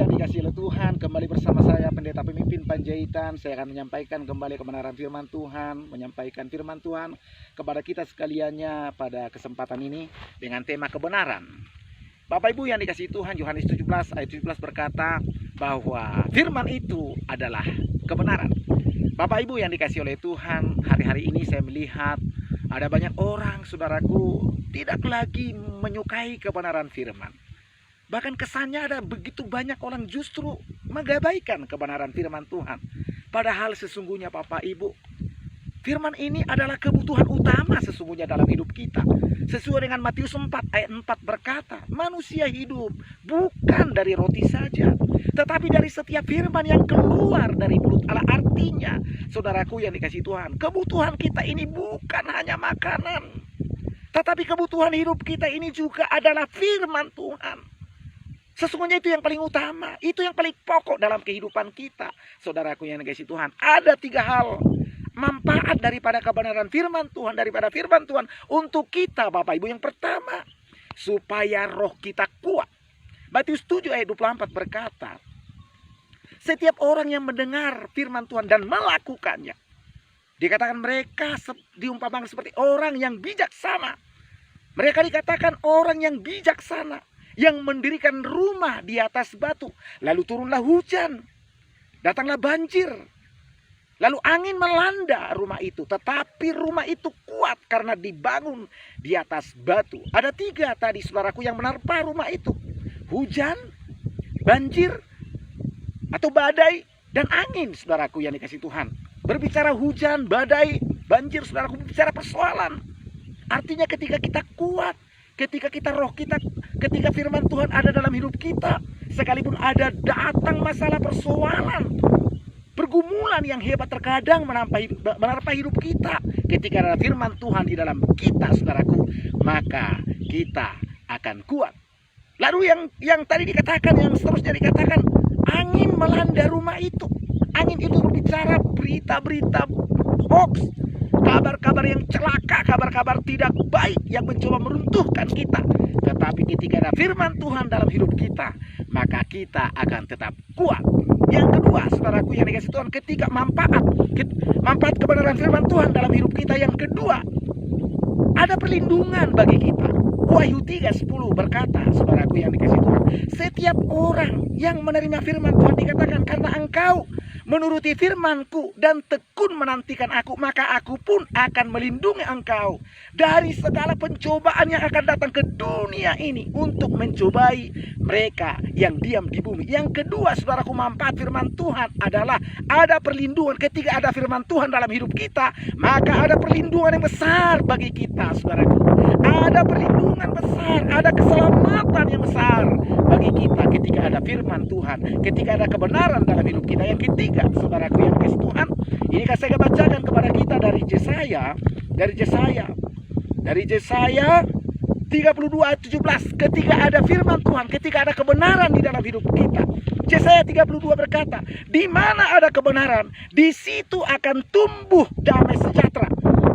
yang dikasihi oleh Tuhan, kembali bersama saya Pendeta Pemimpin Panjaitan. Saya akan menyampaikan kembali kebenaran firman Tuhan, menyampaikan firman Tuhan kepada kita sekaliannya pada kesempatan ini dengan tema kebenaran. Bapak Ibu yang dikasihi Tuhan, Yohanes 17 ayat 17 berkata bahwa firman itu adalah kebenaran. Bapak Ibu yang dikasihi oleh Tuhan, hari-hari ini saya melihat ada banyak orang, saudaraku, tidak lagi menyukai kebenaran firman. Bahkan kesannya ada begitu banyak orang justru mengabaikan kebenaran firman Tuhan. Padahal sesungguhnya Bapak Ibu, firman ini adalah kebutuhan utama sesungguhnya dalam hidup kita. Sesuai dengan Matius 4 ayat 4 berkata, manusia hidup bukan dari roti saja, tetapi dari setiap firman yang keluar dari mulut Allah. Artinya, saudaraku yang dikasihi Tuhan, kebutuhan kita ini bukan hanya makanan, tetapi kebutuhan hidup kita ini juga adalah firman Tuhan. Sesungguhnya itu yang paling utama, itu yang paling pokok dalam kehidupan kita. Saudaraku yang dikasihi Tuhan, ada 3 hal manfaat daripada kebenaran firman Tuhan, daripada firman Tuhan untuk kita Bapak Ibu. Yang pertama, supaya roh kita kuat. Matius 7 ayat 24 berkata, setiap orang yang mendengar firman Tuhan dan melakukannya, dikatakan mereka diumpamakan seperti orang yang bijaksana. Mereka dikatakan orang yang bijaksana, yang mendirikan rumah di atas batu. Lalu turunlah hujan, datanglah banjir, lalu angin melanda rumah itu. Tetapi rumah itu kuat karena dibangun di atas batu. Ada 3 tadi saudaraku yang menerpa rumah itu. Hujan, banjir, atau badai, dan angin saudaraku yang dikasihi Tuhan. Berbicara hujan, badai, banjir, saudaraku, berbicara persoalan. Artinya ketika kita kuat, ketika kita roh kita, ketika firman Tuhan ada dalam hidup kita, sekalipun ada datang masalah persoalan, pergumulan yang hebat terkadang menerpa hidup kita, ketika ada firman Tuhan di dalam kita, saudaraku, maka kita akan kuat. Lalu yang tadi dikatakan, yang seterusnya dikatakan, angin melanda rumah itu. Angin itu berbicara berita-berita hoax, kabar-kabar yang celaka, kabar-kabar tidak baik yang mencoba meruntuhkan kita. Tetapi ketika ada firman Tuhan dalam hidup kita, maka kita akan tetap kuat. Yang kedua, saudaraku yang dikasihi Tuhan, ketika manfaat kebenaran firman Tuhan dalam hidup kita, yang kedua, ada perlindungan bagi kita. Wahyu 3:10 berkata, saudaraku yang dikasihi Tuhan, setiap orang yang menerima firman Tuhan dikatakan, karena engkau menuruti firmanku dan tekun menantikan aku, maka aku pun akan melindungi engkau dari segala pencobaan yang akan datang ke dunia ini untuk mencobai mereka yang diam di bumi. Yang kedua, saudaraku, manfaat firman Tuhan adalah ada perlindungan. Ketika ada firman Tuhan dalam hidup kita, maka ada perlindungan yang besar bagi kita, saudaraku. Ada perlindungan besar, ada keselamatan yang besar bagi kita ketika ada firman Tuhan, ketika ada kebenaran dalam hidup kita. Yang ketiga, saudaraku yang dikasihi Tuhan, ini saya bacakan kepada kita dari Yesaya 32 ayat 17. Ketika ada firman Tuhan, ketika ada kebenaran di dalam hidup kita, Yesaya 32 berkata, di mana ada kebenaran, di situ akan tumbuh damai sejahtera,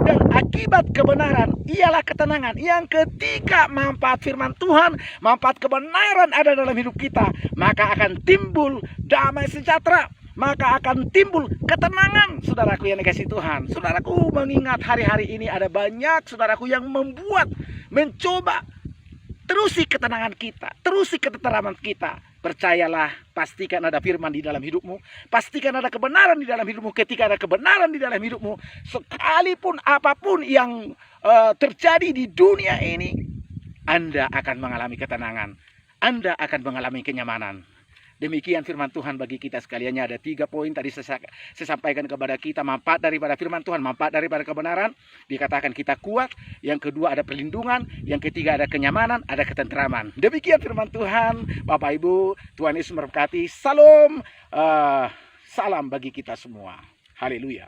dan akibat kebenaran ialah ketenangan. Yang ketiga, manfaat firman Tuhan, manfaat kebenaran ada dalam hidup kita, maka akan timbul damai sejahtera, maka akan timbul ketenangan. Saudaraku yang dikasihi Tuhan, saudaraku, mengingat hari-hari ini ada banyak saudaraku yang mencoba terusi ketenangan kita, terusi ketenteraman kita. Percayalah, pastikan ada firman di dalam hidupmu, pastikan ada kebenaran di dalam hidupmu. Ketika ada kebenaran di dalam hidupmu, sekalipun apapun yang terjadi di dunia ini, Anda akan mengalami ketenangan, Anda akan mengalami kenyamanan. Demikian firman Tuhan bagi kita sekaliannya. Ada 3 poin tadi saya sampaikan kepada kita. Manfaat daripada firman Tuhan, manfaat daripada kebenaran, dikatakan kita kuat. Yang kedua, ada perlindungan. Yang ketiga, ada kenyamanan, ada ketenteraman. Demikian firman Tuhan. Bapak Ibu, Tuhan Yesus memberkati. Salam bagi kita semua. Haleluya.